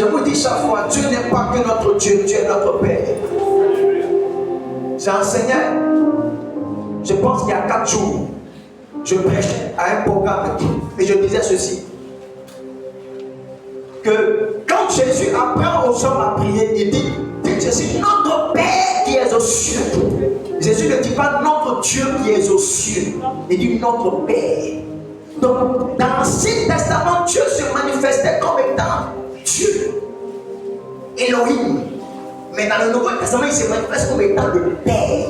Je vous dis chaque fois, Dieu n'est pas que notre Dieu, Dieu est notre Père. J'enseignais, je pense qu'il y a 4 jours, je prêchais à un programme et je disais ceci, que quand Jésus apprend aux hommes à prier, il dit, je suis notre Père qui est aux cieux. Jésus ne dit pas notre Dieu qui est aux cieux, il dit notre Père. Donc dans l'Ancien Testament, Dieu se manifestait comme étant Dieu, Elohim. Mais dans le Nouveau Testament, il se manifeste comme étant le Père.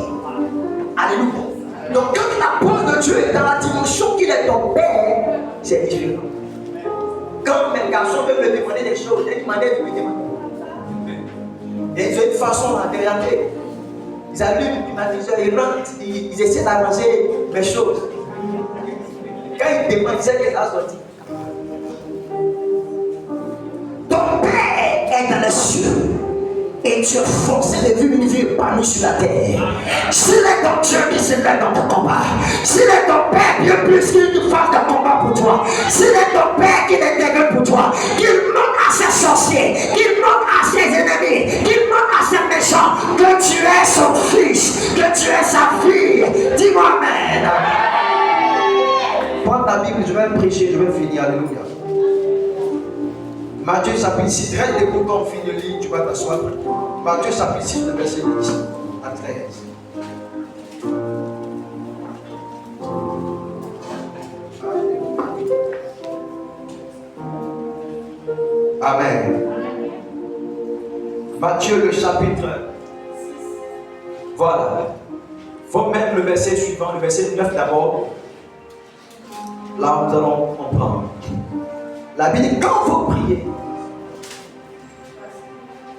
Alléluia. Donc quand l'apôtre de Dieu est dans la dimension qu'il est ton Père, c'est différent. Quand mes garçons veulent me demander des choses, ils demandent de me demander. Et ils ont une façon d'orienter. Ils allument le climatiseur, ils rentrent, ils essaient d'arranger mes choses. Quand ils demandent, ils savent que ça sorti. Ton Père est dans les cieux. Et tu es forcé de vivre une vie épanouie sur la terre. S'il est ton Dieu qui se lève dans ton combat, s'il est ton Père bien plus qu'il fasse de combat pour toi, s'il est ton Père qui l'intègre pour toi, qu'il montre à ses sorciers, qu'il montre à ses ennemis, qu'il montre à ses méchants que tu es son fils, que tu es sa fille. Dis-moi Amen. Prends ta Bible, je vais prêcher, je vais finir. Alléluia. Matthieu chapitre 6, reste debout quand on finit de lire, tu vas t'asseoir. Matthieu chapitre 6, le verset 10 à 13. Amen. Matthieu le chapitre. Voilà. Il faut mettre le verset suivant, le verset 9 d'abord. Là, nous allons comprendre. La Bible dit, quand vous priez,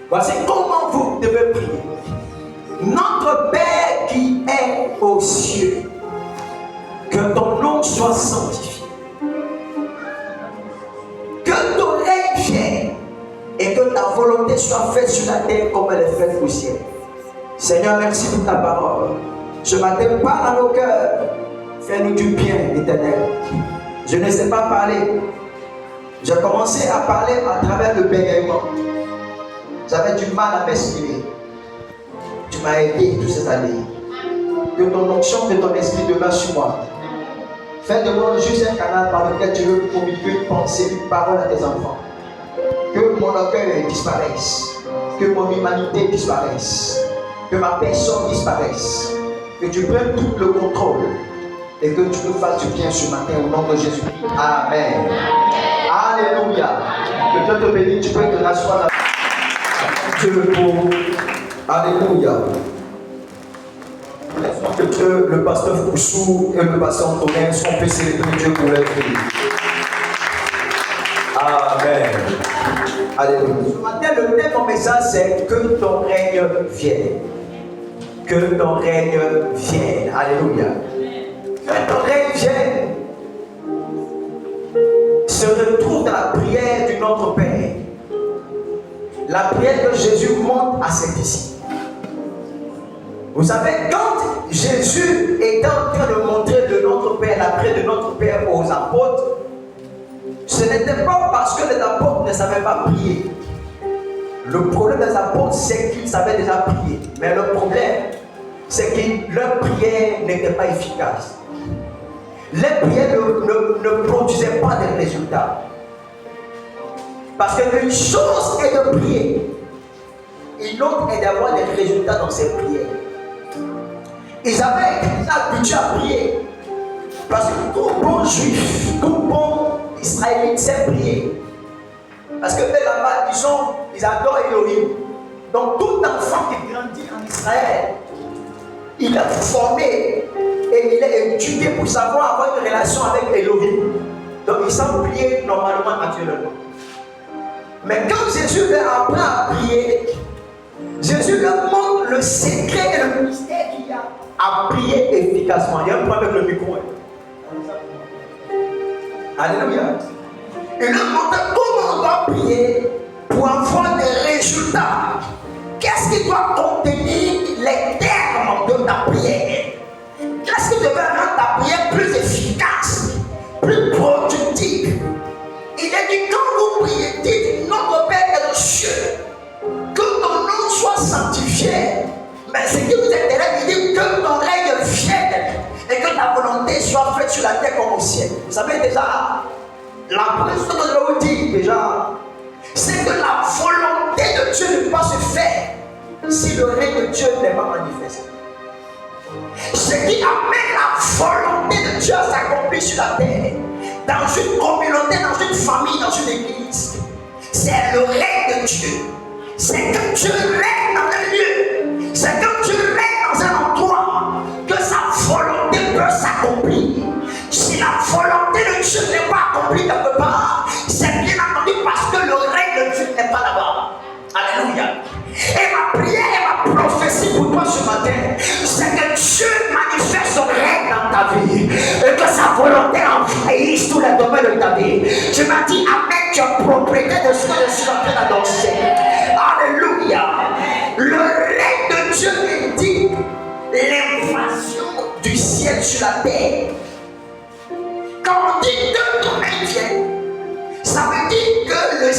voici comment vous devez prier. Notre Père qui est aux cieux, que ton nom soit sanctifié, que ton règne vienne et que ta volonté soit faite sur la terre comme elle est faite au ciel. Seigneur, merci pour ta parole. Ce matin, parle à nos cœurs. Fais-nous du bien, Éternel. Je ne sais pas parler. J'ai commencé à parler à travers le bégaiement. J'avais du mal à m'exprimer. Tu m'as aidé toutes ces années. Que ton onction, que ton esprit demeure sur moi. Fais de moi juste un canal par lequel tu veux communiquer une pensée, une parole à tes enfants. Que mon orgueil disparaisse. Que mon humanité disparaisse. Que ma personne disparaisse. Que tu prennes tout le contrôle. Et que tu nous fasses du bien ce matin au nom de Jésus. Amen. Alléluia. Que Dieu te bénisse. Tu peux te rasseoir. Dieu pour. Alléluia. Que le pasteur Foussou et le pasteur Antonin sont peut célébrer Dieu pour leur vie. Amen. Alléluia. Ce matin, le thème de mon message, c'est que ton règne vienne. Que ton règne vienne. Alléluia. Que ton règne vienne. Se retrouve dans la prière de notre Père. La prière que Jésus montre à ses disciples. Vous savez, quand Jésus était en train de montrer de notre Père, la prière de notre Père aux apôtres, ce n'était pas parce que les apôtres ne savaient pas prier. Le problème des apôtres, c'est qu'ils savaient déjà prier. Mais le problème, c'est que leur prière n'était pas efficace. Les prières ne produisaient pas de résultats. Parce qu'une chose est de prier, une autre est d'avoir des résultats dans ces prières. Ils avaient été habitués à prier. Parce que tout bon juif, tout bon israélite sait prier. Parce que là-bas, ils adorent Elohim. Donc tout enfant qui grandit en Israël, il est formé et il est éduqué pour savoir avoir une relation avec Elohim. Donc il sait prier normalement, naturellement. Mais quand Jésus leur apprend à prier, Jésus leur montre le secret et le mystère qu'il y a à prier efficacement. Il y a un problème avec le micro. Alléluia. Il leur montre comment on doit prier pour avoir des résultats. Qu'est-ce qui doit contenir les termes de ta prière? Qu'est-ce qui devrait rendre ta prière plus efficace, plus productive? Il est dit quand vous priez, dites notre Père est aux Mais ce qui vous intéresse, il dit que ton règne vienne et que ta volonté soit faite sur la terre comme au ciel. Vous savez déjà, la première chose que je vais vous dire déjà, c'est que la volonté de Dieu ne peut pas se faire si le règne de Dieu n'est pas manifesté. Ce qui amène la volonté de Dieu à s'accomplir sur la terre, dans une communauté, dans une famille, dans une église, c'est le règne de Dieu. C'est que Dieu règne dans un lieu. C'est que Dieu règne dans un endroit, que sa volonté peut s'accomplir. Si la volonté de Dieu n'est pas accomplie quelque part, c'est bien entendu parce que le règne de Dieu n'est pas là-bas. Alléluia. Et ma prière et ma prophétie pour toi ce matin, c'est que Dieu manifeste son règne dans ta vie et que sa volonté envahisse tous les domaines de ta vie. Tu m'as dit, Amen, tu es propriété de ce que je suis en train d'annoncer. Alléluia. Le règne de Dieu indique l'invasion du ciel sur la terre. Quand on dit que ton règne vient, ça veut dire que le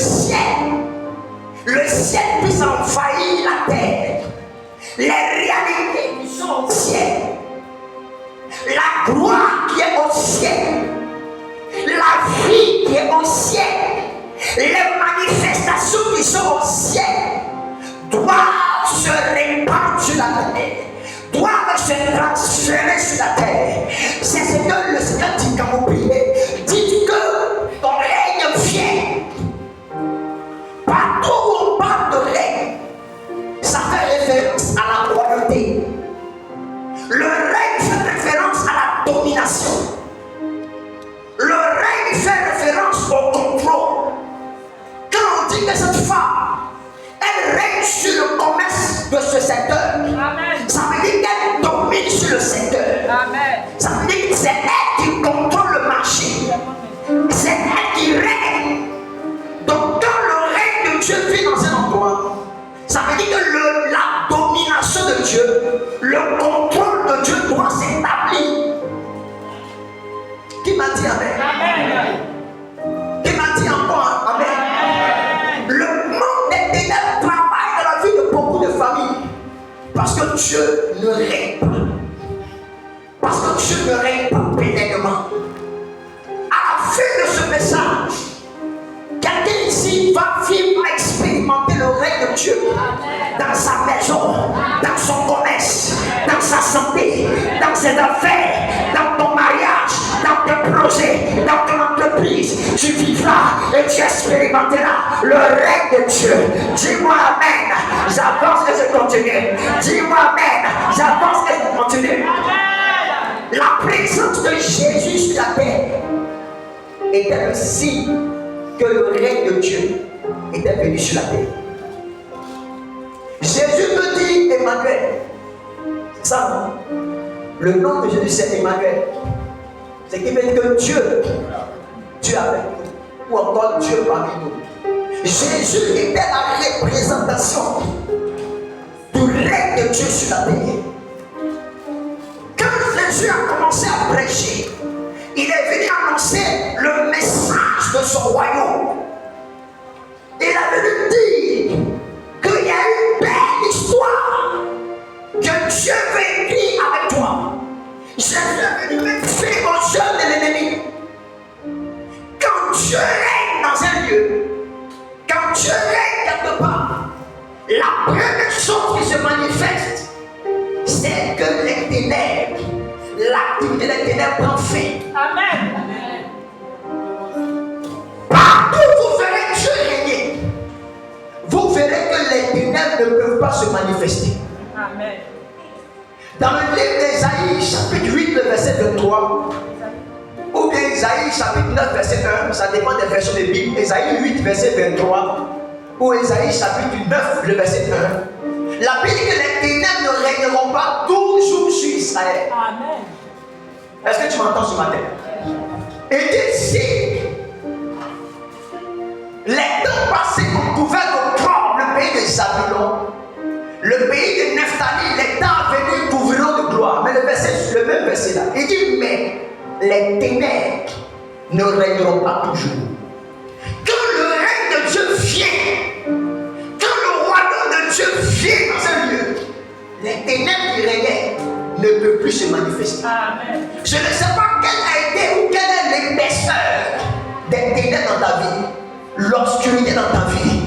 ciel puisse envahir la terre. Les réalités qui sont au ciel, la gloire qui est au ciel, la vie qui est au ciel, les manifestations qui sont au ciel doivent se répandre sur la terre, doivent se transférer sur la terre. C'est ce que le Seigneur dit quand vous priez. Dites que ton règne vient. Partout où on parle de règne, ça fait référence à la royauté. Le règne fait référence à la domination. Le règne fait référence au contrôle. Quand on dit que cette femme, elle règne sur le commerce de ce secteur, amen, ça veut dire qu'elle domine sur le secteur. Amen. Ça veut dire que c'est elle qui contrôle le marché. C'est elle qui règne. Donc quand le règne de Dieu vit dans un endroit, ça veut dire que la domination de Dieu, le contrôle de Dieu doit s'établir. Qui m'a dit Amen? Amen. Qui m'a dit encore Amen? Amen. Le monde des ténèbres travaille dans la vie de beaucoup de familles parce que Dieu ne règne pas. Parce que Dieu ne règne pas pleinement. À la fin de ce message, quelqu'un ici va vivre, expérimenter le règne de Dieu dans sa maison, dans son commerce, dans sa santé, dans ses affaires, dans ton mariage, dans tes projets, dans ton entreprise. Tu vivras et tu expérimenteras le règne de Dieu. Dis-moi Amen, j'avance et je continue. Dis-moi Amen, j'avance et je continue. La présence de Jésus sur la terre était le signe que le règne de Dieu était venu sur la terre. Jésus me dit Emmanuel. C'est ça, non? Le nom de Jésus c'est Emmanuel. C'est qui veut dire que Dieu avec nous. Ou encore Dieu parmi nous. Jésus était la représentation du règne de Dieu sur la terre. Quand Jésus a commencé à prêcher, il est venu annoncer le message de son royaume. Il est venu dire qu'il y a une belle histoire que Dieu veut écrire avec toi. Jésus est venu mettre fin aux jeux de l'ennemi. Quand Dieu règne dans un lieu, quand Dieu règne quelque part, la première chose qui se manifeste, c'est que les ténèbres, l'activité des ténèbres prend fin. Amen. Partout vous verrez Dieu régner, vous verrez que les ténèbres ne peuvent pas se manifester. Amen. Dans le livre d'Ésaïe, chapitre 8, le verset 23, ou bien Ésaïe, chapitre 9, verset 1, ça dépend des versions de Bible. Ésaïe 8, verset 23, ou Ésaïe, chapitre 9, le verset 1. La Bible dit que les ténèbres ne régneront pas toujours sur Israël. Amen. Est-ce que tu m'entends ce matin? Et d'ici, les temps passés ont couvert de gloire le pays de Zabulon, le pays de Nephtali, les temps à venir couvriront de gloire. Mais le même verset là, il dit, mais les ténèbres ne régneront pas toujours. Quand le règne de Dieu vient, quand le royaume de Dieu vient dans un lieu, les puisse se manifester. Amen. Je ne sais pas quelle a été ou quelle est l'épaisseur des ténèbres dans ta vie, l'obscurité dans ta vie.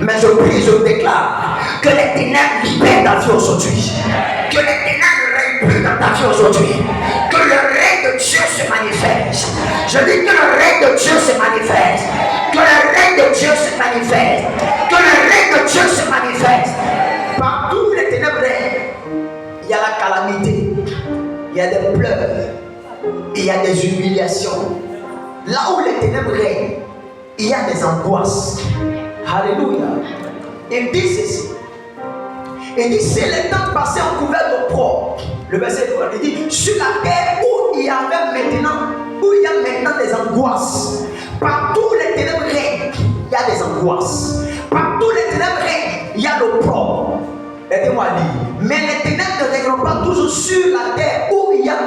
Mais je prie, je déclare que les ténèbres libèrent ta vie aujourd'hui. Que les ténèbres ne règnent plus dans ta vie aujourd'hui. Que le règne de Dieu se manifeste. Je dis que le règne de Dieu se manifeste. Que le règne de Dieu se manifeste. Que le règne de Dieu se manifeste. Partout où les ténèbres règnent, il y a la calamité, il y a des pleurs, il y a des humiliations. Là où les ténèbres règnent, il y a des angoisses. Alléluia. Il dit ceci. Il dit, c'est le temps passé en couvert d'opprobre. Le verset 3, il dit, sur la terre où il y a maintenant des angoisses. Partout où les ténèbres règnent, il y a des angoisses. Partout où les ténèbres règnent, il y a l'opprobre. Aidez-moi à lire. Mais les ténèbres ne règneront pas toujours sur la terre où il y a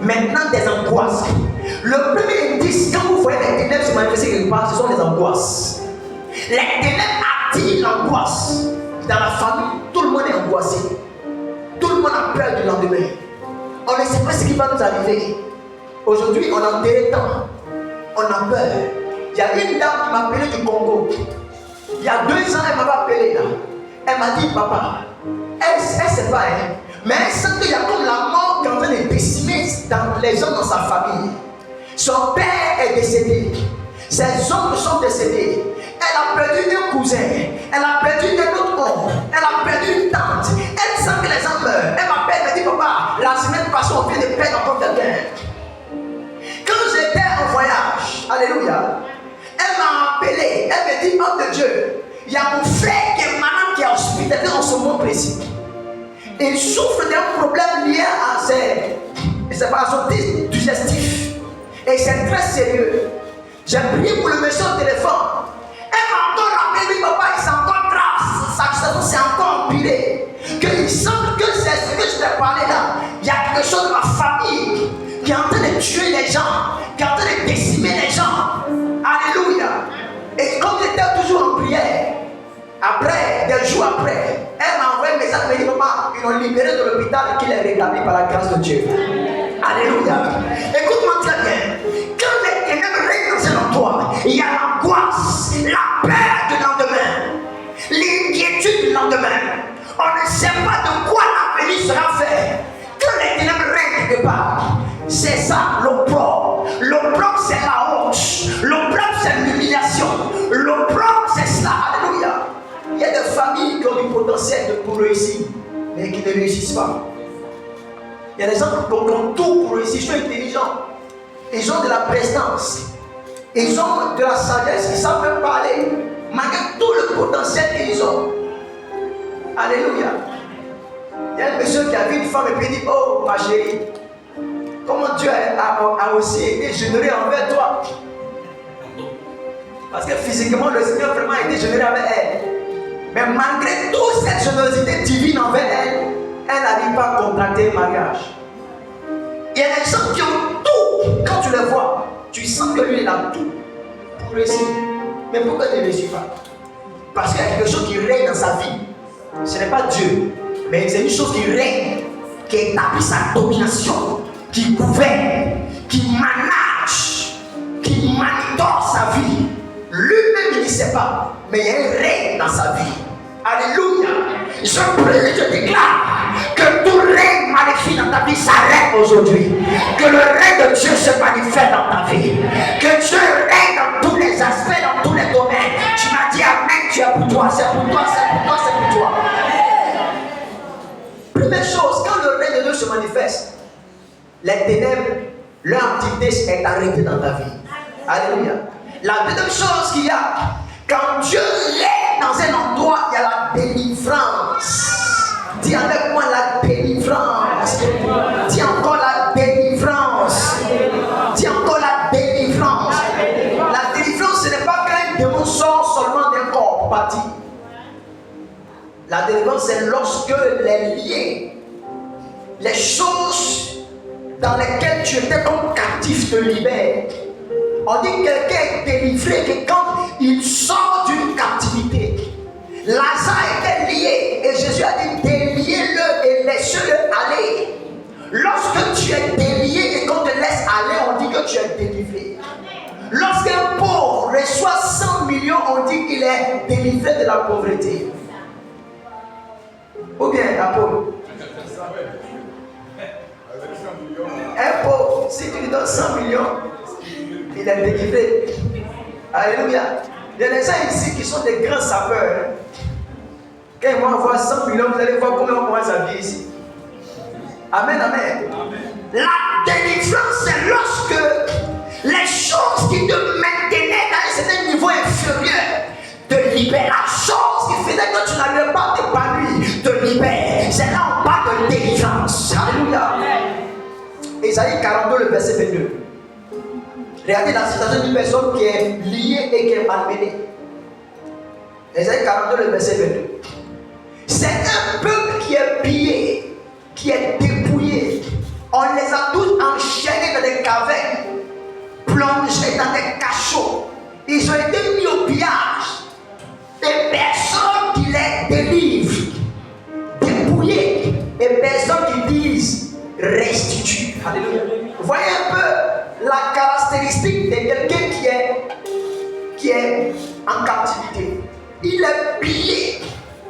maintenant des angoisses. Le premier indice, quand vous voyez les ténèbres se manifester quelque part, ce sont les angoisses. Les ténèbres attirent l'angoisse. Dans la famille, tout le monde est angoissé. Tout le monde a peur du lendemain. On ne sait pas ce qui va nous arriver. Aujourd'hui, on a enterré tant. On a peur. Il y a une dame qui m'a appelé du Congo. Il y a 2 ans, elle m'avait appelé là. Elle m'a dit, papa, elle ne sait pas, hein, mais elle sent qu'il y a comme la mort qui est en train de décimer dans les gens dans sa famille. Son père est décédé. Ses oncles sont décédés. Elle a perdu un cousin. Elle a perdu un autre oncle. Elle a perdu une tante. Elle sent que les gens meurent. Elle m'appelle, elle me dit, papa, la semaine passée, on vient de perdre encore quelqu'un. Quand j'étais en voyage, alléluia, elle m'a appelé. Elle me dit, homme de Dieu, il y a mon frère qui est malade, qui est hospitalisé dans ce monde précis. Il souffre d'un problème lié à son digestif. Et c'est très sérieux. J'ai prié pour le monsieur au téléphone. Elle m'a encore rappelé, papa, il s'est encore grave. Sa situation s'est encore empirée. Qu'il semble que c'est ce que je t'ai parlé là. Il y a quelque chose de ma famille qui est en train de tuer les gens, qui est en train de décimer les gens. Alléluia. Et comme j'étais toujours en prière, après, des jours après, elle m'a envoyé un message, elle m'a dit, papa, ils l'ont libéré de l'hôpital et qu'il est rétabli par la grâce de Dieu. Alléluia. Écoute-moi très bien. Quand les ténèbres règnent dans toi, il y a l'angoisse, la peur du lendemain, l'inquiétude du lendemain. On ne sait pas de quoi l'avenir sera fait. Quand les ténèbres règnent quelque part, c'est ça l'opprobre. L'opprobre, c'est la honte. L'opprobre, c'est l'humiliation. L'opprobre, c'est cela. Alléluia. Il y a des familles qui ont du potentiel pour réussir, mais qui ne réussissent pas. Il y a des gens qui ont tout pour réussir, ils sont intelligents. Ils ont de la prestance. Ils ont de la sagesse, ils savent même parler. Malgré tout le potentiel qu'ils ont. Alléluia. Il y a un monsieur qui a vu une femme et puis il dit, oh ma chérie, comment Dieu a aussi été généreux envers toi. Parce que physiquement, le Seigneur vraiment a été généreux avec elle. Mais malgré toute cette générosité divine envers elle, elle n'arrive pas à contracter un mariage. Il y a des gens qui ont tout. Quand tu les vois, tu sens que lui, il a tout pour réussir. Mais pourquoi il ne réussit pas? Parce qu'il y a quelque chose qui règne dans sa vie. Ce n'est pas Dieu, mais c'est une chose qui règne, qui établit sa domination, qui gouverne, qui manage, qui monitore sa vie. Lui-même, il ne sait pas, mais il y a un règne dans sa vie. Alléluia. Je prie, je déclare que tout règne maléfique dans ta vie s'arrête aujourd'hui. Que le règne de Dieu se manifeste dans ta vie. Que Dieu règne dans tous les aspects, dans tous les domaines. Tu m'as dit amen, tu es pour toi, c'est pour toi, c'est pour toi, c'est pour toi. Première chose, quand le règne de Dieu se manifeste, les ténèbres, leur activité est arrêtée dans ta vie. Alléluia. La deuxième chose qu'il y a, quand Dieu règne dans un endroit, il y a la délivrance. Dis avec moi la délivrance. Dis encore la délivrance. Dis encore la délivrance. La délivrance, ce n'est pas quand un démon sort seulement d'un corps parti. La délivrance, c'est lorsque les liens, les choses dans lesquelles tu étais comme captif te libèrent. On dit que quelqu'un est délivré que quand il sort d'une captivité. Lazare était lié et Jésus a dit déliez-le et laissez-le aller. Lorsque tu es délivré. Lorsqu'un pauvre reçoit 100 millions, on dit qu'il est délivré de la pauvreté. Ou bien, Apollo. Un pauvre, si tu lui donnes 100 millions, il est délivré. Alléluia. Il y a des gens ici qui sont des grands sapeurs. Quand ils vont avoir 100 millions, vous allez voir comment on va s'habiller ici. Amen, amen. La délivrance, c'est lorsque les choses qui te maintenaient à un certain niveau inférieur te libèrent. La chose qui faisait que tu n'arrivais pas à t'épanouir te libère. C'est là on parle de délivrance. Alléluia. Ésaïe 42, le verset 22. Regardez la situation d'une personne qui est liée et qui est malmenée. Ésaïe 42, le verset 22. C'est un peuple qui est pillé, qui est dépouillé. On les a tous enchaînés dans des cavernes, plongés dans des cachots. Ils ont été mis au pillage. Des personnes qui les délivrent, dépouillés, et personnes qui disent restitue. Alléluia. Vous voyez un peu la caractéristique de quelqu'un qui est en captivité. Il est pillé.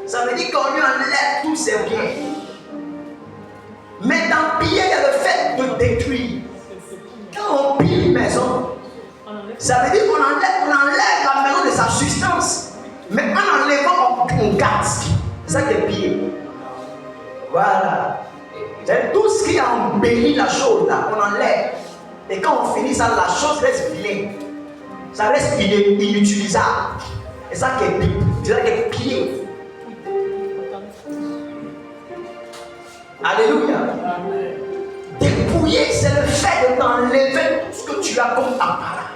Ça veut dire qu'on lui enlève tous ses biens. Mais dans piller, il y a le fait de détruire. Quand on pille une maison, ça veut dire qu'on enlève la maison de sa substance. Mais en enlevant, on garde. C'est ça qui est pillé. Voilà. C'est tout ce qui a embelli la chose là, on enlève. Et quand on finit ça, la chose reste vilaine. Ça reste inutilisable. C'est ça qui est pillé. Alléluia. Dépouiller, c'est le fait de t'enlever tout ce que tu as comme appareil.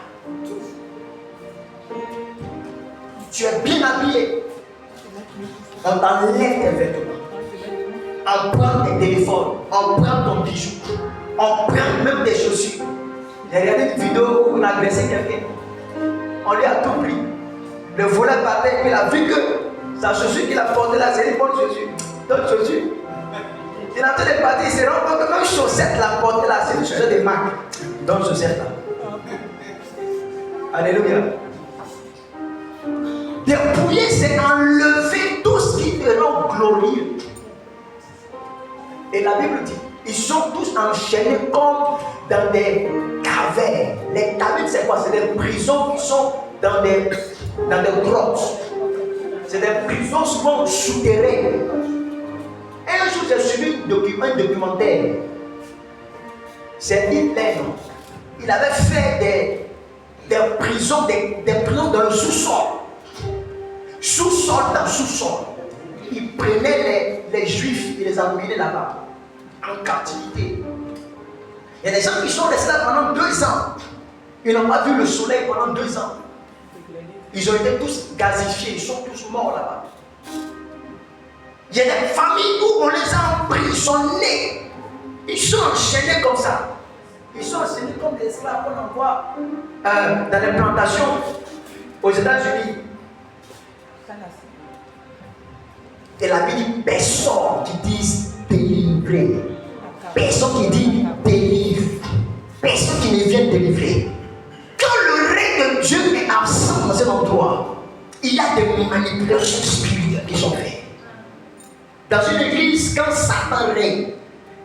Tu es bien habillé. On t'enlève tes vêtements. On prend tes téléphones. On prend ton bijou. On prend même tes chaussures. J'ai regardé une vidéo où on a agressé quelqu'un. On lui a tout pris. Le voleur partait et il a vu que sa chaussure qu'il a portée là, c'est une bonne chaussure. D'autres chaussures. Il a en train de partir, il s'est rendu compte que même chaussette la portée là, c'est une chaussette de marque. Donc chaussette là. Alléluia. Dépouiller, c'est enlever tout ce qui te rend glorieux. Et la Bible dit, ils sont tous enchaînés comme dans des cavernes. Les cavernes, c'est quoi? C'est des prisons qui sont dans des grottes. C'est des prisons souvent souterraines. Et un jour, j'ai suivi un documentaire. C'est Hitler, non? Il avait fait des prisons, des prisons dans le sous-sol. Sous-sol dans sous-sol. Il prenait les juifs, il les emmenait là-bas, en captivité. Il y a des gens qui sont restés là pendant 2 ans. Ils n'ont pas vu le soleil pendant 2 ans. Ils ont été tous gazifiés, ils sont tous morts là-bas. Il y a des familles où on les a emprisonnés. Ils sont enchaînés comme ça. Ils sont enchaînés comme des esclaves qu'on envoie dans les plantations aux États-Unis. Et la Bible dit personne qui dit délivrer. Personne qui dit délivre. Personne qui ne vient délivrer. Quand le règne de Dieu est absent dans un endroit, il y a des manipulations spirituelles qui sont faites. Dans une église, quand Satan règne,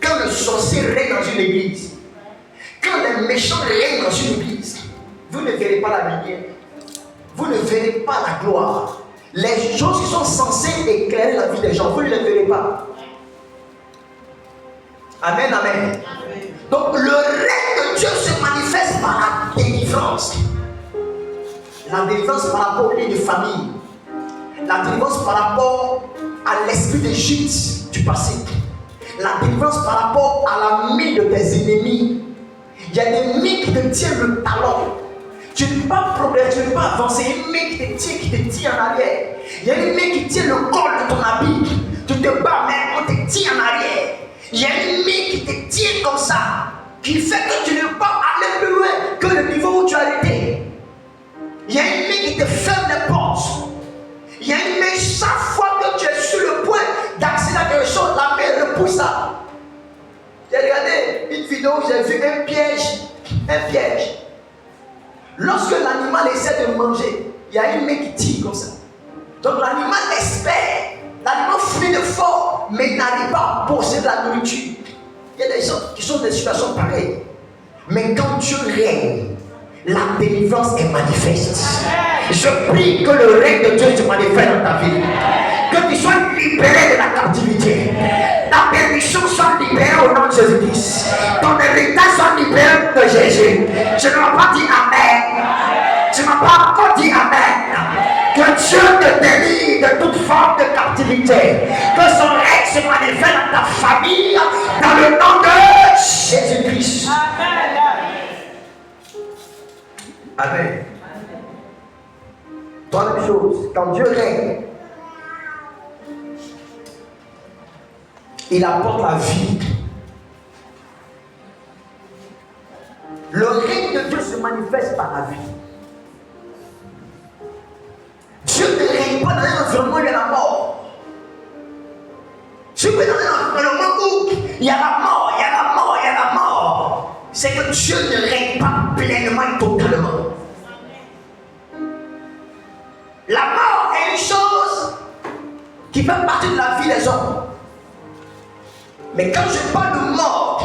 quand le sorcier règne dans une église, quand les méchants règnent dans une église, vous ne verrez pas la lumière. Vous ne verrez pas la gloire. Les choses qui sont censées éclairer la vie des gens, vous ne les verrez pas. Amen, amen. Donc le règne de Dieu se manifeste par la délivrance. La délivrance par rapport aux liens de famille. La délivrance par rapport à l'esprit d'Égypte du passé. La délivrance par rapport à la main de tes ennemis. Il y a des mains qui te tiennent le talon. Tu ne peux pas progresser, tu ne peux pas avancer. Il y a une main qui te tient en arrière. Il y a une main qui tient le col de ton habit. Tu te bats, mais on te tient en arrière. Il y a une main qui te tient comme ça, qui fait que tu ne peux pas aller plus loin que le niveau où tu as arrêté. Il y a une main qui te ferme les portes. Il y a une main, chaque fois que tu es sur le point d'accéder à quelque chose, la main repousse ça. J'ai regardé une vidéo où j'ai vu un piège un piège. Lorsque l'animal essaie de manger, il y a une main qui tire comme ça. Donc l'animal espère, l'animal fuit de fort, mais il n'arrive pas à posséder la nourriture. Il y a des gens qui sont dans des situations pareilles. Mais quand Dieu règne, la délivrance est manifeste. Je prie que le règne de Dieu se manifeste dans ta vie. Que tu sois libéré de la captivité. Ta permission soit libérée au nom de Jésus-Christ. Ton héritage soit libéré de Jésus. Je ne m'as pas dit Amen. Tu ne m'as pas encore dit Amen. Que Dieu te délivre de toute forme de captivité. Que son règne se manifeste dans ta famille. Dans le nom de Jésus-Christ. Amen. Troisième chose, quand Dieu règne, il apporte la vie. Le règne de Dieu se manifeste par la vie. Dieu ne règne pas dans un environnement où il y a la mort. Dieu est dans un environnement où il y a la mort, il y a la mort, il y a la mort. C'est que Dieu ne règne pas pleinement et totalement. La mort est une chose qui fait partie de la vie des hommes. Mais quand je parle de mort,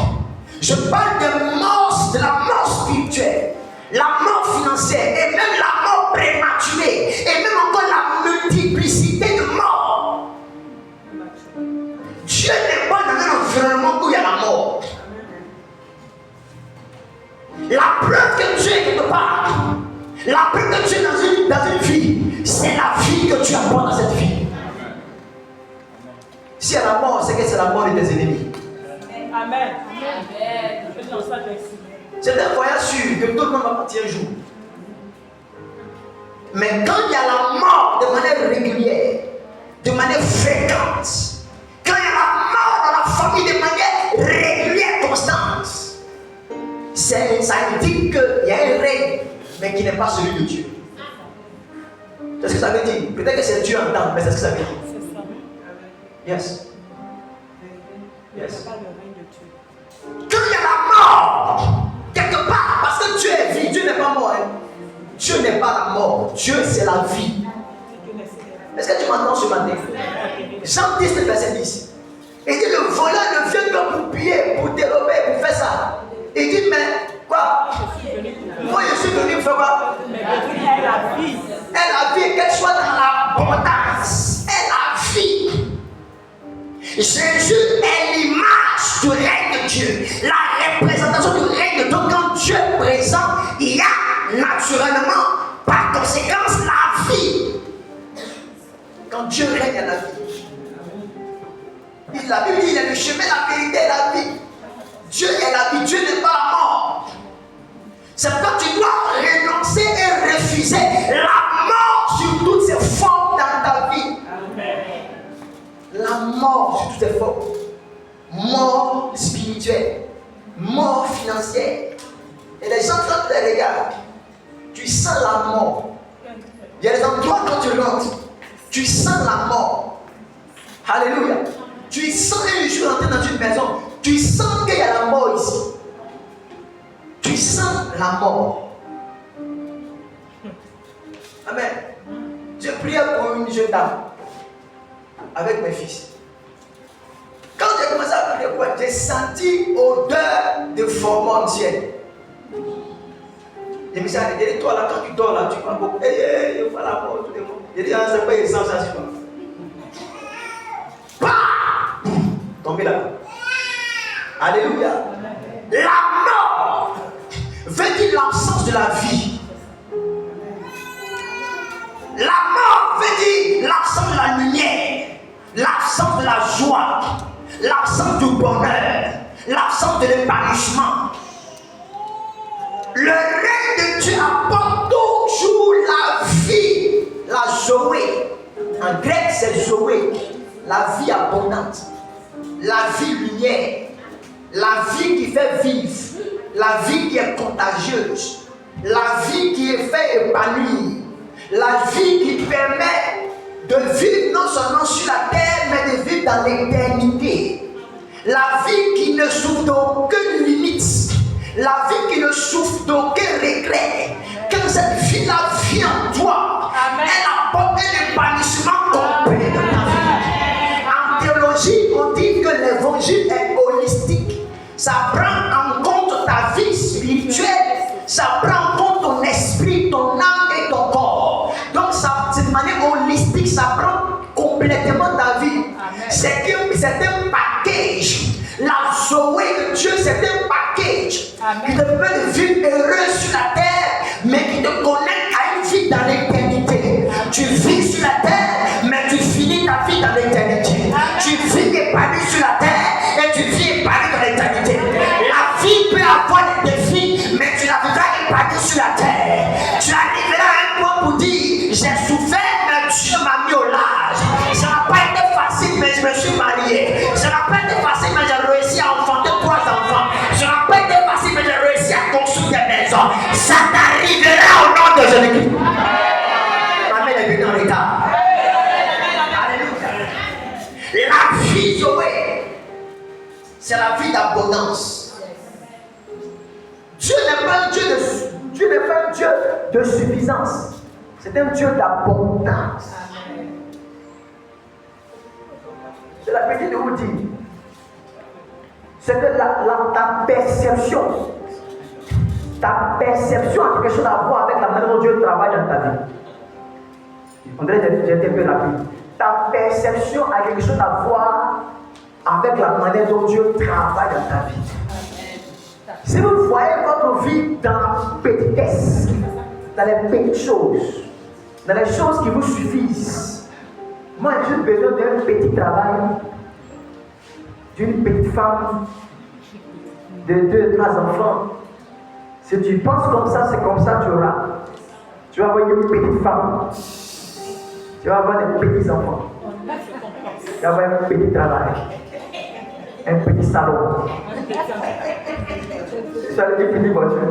je parle de la mort spirituelle, la mort financière et même la mort prématurée et même encore la multiplicité de morts. Dieu n'est pas dans un environnement où il y a la mort. La preuve que Dieu est quelque part, la preuve que Dieu est dans une vie, c'est la vie que tu apportes dans cette vie. Si il y a la mort, c'est que c'est la mort de tes ennemis. Amen. C'est un voyage sûr que tout le monde va partir un jour. Mais quand il y a la mort de manière régulière, de manière fréquente, quand il y a la mort dans la famille de manière régulière, constante, ça indique qu'il y a un règne, mais qui n'est pas celui de Dieu. C'est ce que ça veut dire. Peut-être que c'est Dieu en temps, mais c'est ce que ça veut dire. C'est ça. Yes. Yes. Quand il y a la mort, quelque part, parce que Dieu est vie, Dieu n'est pas mort. Hein. Dieu n'est pas la mort, Dieu c'est la vie. Est-ce que tu m'entends ce matin? Jean 10, verset 10. Il dit le voleur ne vient que pour piller, pour dérober, pour faire ça. Il dit mais quoi? Moi je suis venu pour faire quoi? Mais est la vie. Et la vie, qu'elle soit dans l'abondance. Et la vie. Jésus est l'image du règne de Dieu. La représentation du règne de Dieu. Quand Dieu est présent, il y a naturellement, par conséquence, la vie. Quand Dieu règne, il y a la vie. La Bible dit, il est le chemin, la vérité et la vie. Dieu est la vie, Dieu n'est pas la mort. C'est pourquoi tu dois renoncer et refuser la mort sur toutes ses formes dans ta vie. Amen. La mort sur toutes ses formes. Mort spirituelle, mort financière. Et les gens, quand tu les regardes, tu sens la mort. Il y a des endroits quand tu rentres, tu sens la mort. Alléluia. Tu sens un jour entrer dans une maison, tu sens qu'il y a la mort ici. Tu sens la mort. Amen. Je priais pour une jeune dame avec mes fils. Quand j'ai commencé à prier pour elle, j'ai senti odeur de formol ancienne. Je me suis dit, toi là, quand tu dors là, tu prends beaucoup. Il faut la mort, tout le monde. J'ai dit, c'est pas essence, ça, c'est pas. Tombé là. Alléluia. La mort veut dire l'absence de la vie. La mort veut dire l'absence de la lumière, l'absence de la joie, l'absence du bonheur, l'absence de l'épanouissement. Le règne de Dieu apporte toujours la vie, la zoé. En grec, c'est zoé, la vie abondante, la vie lumière, la vie qui fait vivre, la vie qui est contagieuse, la vie qui est fait épanouir, la vie qui permet de vivre non seulement sur la terre, mais de vivre dans l'éternité. La vie qui ne souffre d'aucune limite. La vie qui ne souffre d'aucun regret. Quand cette vie-là vient en toi, elle apporte un épanouissement complet dans ta vie. En théologie, on dit que l'évangile est holistique. Ça prend en compte ta vie spirituelle, ça prend en compte ton esprit, ton âme et ton corps. Donc, cette manière holistique, ça prend complètement ta vie. C'est un package. La Zoé de Dieu, c'est un package qui te permet de vivre heureux sur la terre, mais qui te connecte à une vie dans l'éternité. Tu vis sur la terre, mais tu finis ta vie dans l'éternité. Tu vis épanoui sur la terre et tu vis épanoui dans l'éternité. La vie peut avoir des défis, mais tu la vivras épanoui sur la terre. Tu arriveras à un point pour dire, j'ai souffert, mais Dieu m'a mis au large. Ça n'a pas été facile, mais je me suis marié. Ça n'a pas été facile, mais j'ai réussi à enfanter 3 enfants. Ça n'a pas été facile, mais j'ai réussi à construire des maisons. Ça t'arrivera au nom de Jésus-Christ. Amen est venu en retard. Alléluia. La vie, Zoé, c'est la vie d'abondance. Dieu n'est pas un Dieu de suffisance. C'est un Dieu d'abondance. C'est la petite de vous dire. C'est que ta perception a quelque chose à voir avec la manière dont Dieu travaille dans ta vie. On dirait que j'ai été un peu rapide. Ta perception a quelque chose à voir avec la manière dont Dieu travaille dans ta vie. Si vous voyez votre vie dans la petitesse, dans les petites choses, dans les choses qui vous suffisent, moi j'ai besoin d'un petit travail, d'une petite femme, de 2, 3 enfants. Si tu penses comme ça, c'est comme ça que tu auras. Tu vas avoir une petite femme, tu vas avoir des petits enfants, tu vas avoir un petit travail, un petit salon. Tu as une petite voiture.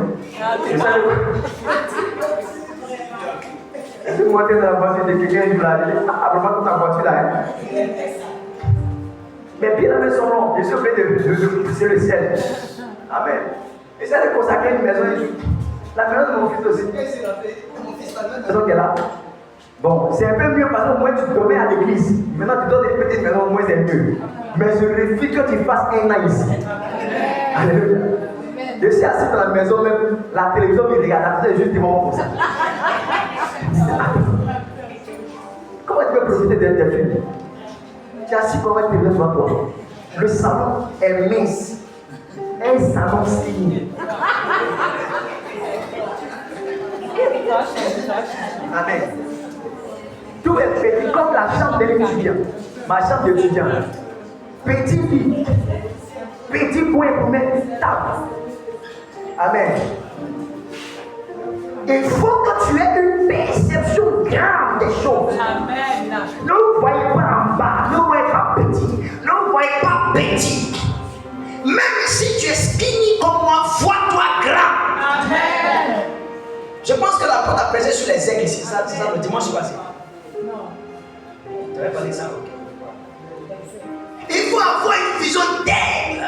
Est-ce que moi, tu es dans la voiture de quelqu'un qui me l'a dit? Après, pas ta voiture là. Mais bien la maison, non. Je suis obligé de pousser le ciel. Amen. J'essaie de consacrer une maison. La maison de mon fils aussi. La maison qui est là. Bon, c'est un peu mieux parce qu'au moins tu dormais à l'église. Maintenant, tu donnes une petite maison, au moins c'est mieux. Mais je refuse que tu fasses un an ici. Alléluia. Je suis assis dans la maison, même la télévision me regarde. C'est juste des moments comme ça. Comment tu peux profiter des films? Tu es assis comme un télévision devant toi. Le salon est mince. Un salon signé. Amen. Tout est petit comme la chambre de l'étudiant. Ma chambre d'étudiant. Petit lit. Petit point pour mettre une table. Amen. Il faut que tu aies une perception grande des choses. Amen. Ne vous voyez pas en bas, ne vous voyez pas petit, ne vous voyez pas petit. Même si tu es skinny comme moi, vois-toi grand. Amen. Je pense que l'apôtre a prêché sur les aigles ici, c'est ça le dimanche passé. Non. Tu avais parlé de ça, ok. Il faut avoir une vision d'aigle.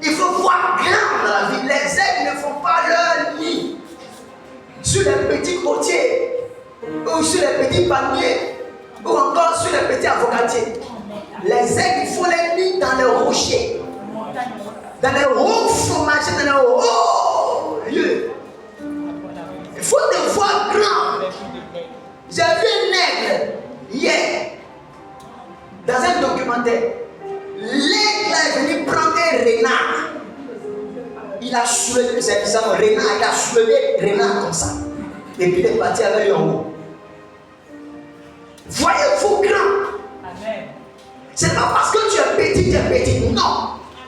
Il faut voir grand dans la vie. Les aigles ne font pas leur nid sur les petits potiers, ou sur les petits palmiers, ou encore sur les petits avocatiers. Les aigles, il faut les nids dans les rochers, dans les hauts fromagers, dans les hauts lieux. Il faut te voir grand. J'ai vu un aigle hier dans un documentaire. L'aigle est venu prendre un renard. Il a soulevé, c'est ça, un renard, il a soulevé le renard comme ça. Et puis il est parti avec lui en haut. Voyez-vous grand. Amen. C'est pas parce que tu es petit. Non.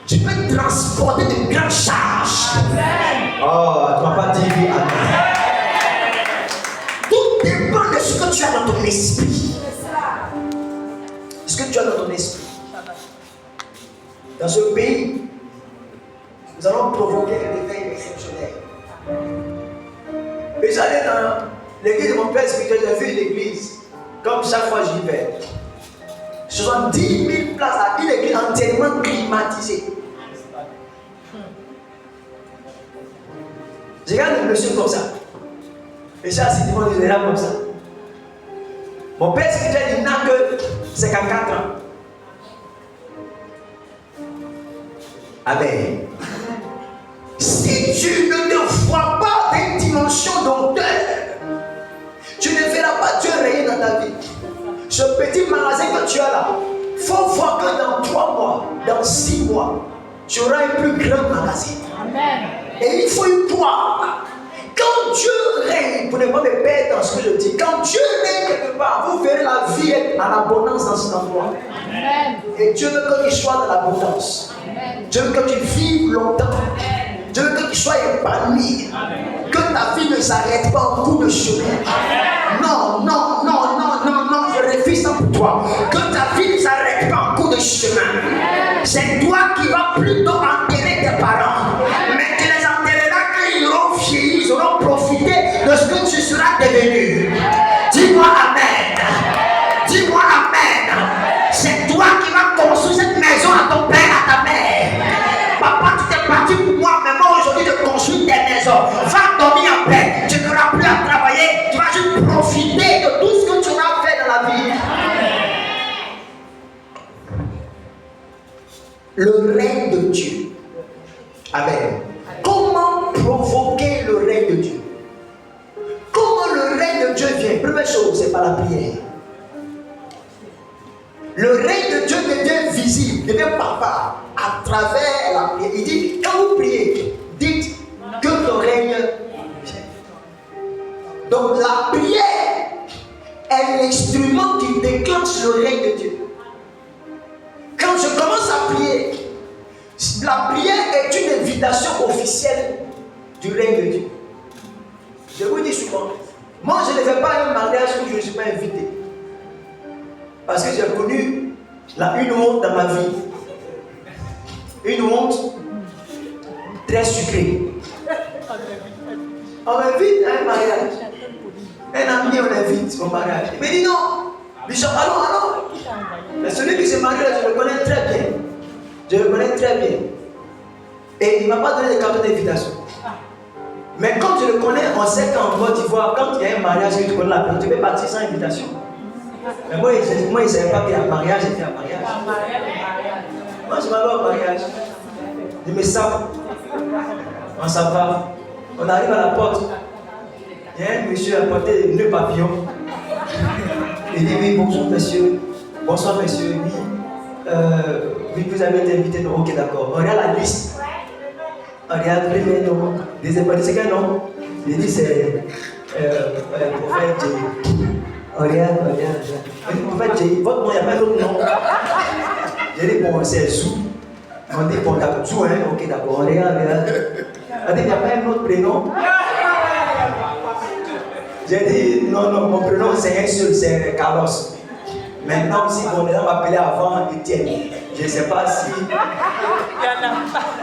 Tu peux transporter de grandes charges. Amen. Oh, tu m'as pas dit amen. Tout dépend de ce que tu as dans ton esprit. Ce que tu as dans ton esprit. Dans ce pays, nous allons provoquer un réveil exceptionnel. Et j'allais dans l'église de mon père spirituel, j'ai vu l'église, comme chaque fois j'y vais. 70 000 places à une église entièrement climatisée. Je regarde le monsieur comme ça. Et j'ai assis devant les élèves comme ça. Mon père spirituel, il n'a que 54 ans. Amen. Si tu ne te vois pas des dimensions d'hauteur, tu ne verras pas Dieu régner dans ta vie. Ce petit magasin que tu as là, il faut voir que dans 3 mois, dans 6 mois, tu auras un plus grand magasin. Amen. Et il faut y croire. Quand Dieu règne, vous ne pas me perdre dans ce que je dis. Quand Dieu règne quelque part, vous verrez la vie être en abondance dans cet endroit. Amen. Et Dieu veut que tu sois dans l'abondance. Dieu veut que tu vives longtemps. Dieu veut que tu sois épanoui. Que ta vie ne s'arrête pas en cours de chemin. Non, non, non, non, non, non, je refuse ça pour toi. Que ta vie ne s'arrête pas en cours de chemin. C'est toi qui vas plutôt enterrer tes parents. Mais tu les enterreras quand ils auront vieilli, ils auront profité de ce que tu seras devenu. Dis-moi Amen. Dis-moi Amen. C'est toi qui vas construire cette maison à ton père, à ta mère. Papa, tu t'es battu pour moi, mais moi aujourd'hui je construis tes maisons. Va dormir en paix. Tu n'auras plus à travailler. Tu vas juste profiter de tout ce que tu auras fait dans la vie. Le règne de Dieu. Amen. Comment provoquer le règne de Dieu? Comment le règne de Dieu vient? Première chose, c'est par la prière. Le règne de Dieu devient visible, devient palpable à travers la prière. Il dit, quand vous priez, dites que ton règne vient. Donc la prière est l'instrument qui déclenche le règne de Dieu. Quand je commence à prier, la prière est une invitation officielle du règne de Dieu. Je vous dis souvent, moi je ne vais pas à un mariage où je ne suis pas invité. Parce que j'ai connu une honte dans ma vie. Une honte très sucrée. On m'invite à un mariage. Un ami, on invite au mariage. Il me dit non, Bishop, allons. Mais celui qui s'est marié, je le connais très bien. Je le connais très bien. Et il ne m'a pas donné de carton d'invitation. Mais comme je le connais, on sait qu'en Côte d'Ivoire, quand il y a un mariage que tu connais la personne, tu peux partir sans invitation. Mais moi, il ne savait pas qu'il y a un mariage, j'étais un mariage. Moi, je m'en vais au mariage. Je me sens. On s'en va. On arrive à la porte. Il y a un monsieur à porter des nœuds papillons. Il dit oui, bonjour monsieur. Bonsoir monsieur. Oui, vous avez été invité. Non, ok, d'accord. On regarde la liste. On regarde le premier nom. Deuxième partie, c'est quel nom? Il dit c'est prophète J. On regarde. Il dit prophète J. Votre nom, il n'y a pas d'autre nom. J'ai dit bon, c'est Zou. On dit bon, d'accord, Zou, hein? Ok, d'accord. On regarde. On dit il n'y a pas un autre prénom. J'ai dit non, mon prénom c'est un seul, c'est Carlos. Maintenant, si mon élève m'appelait avant Étienne, je ne sais pas si.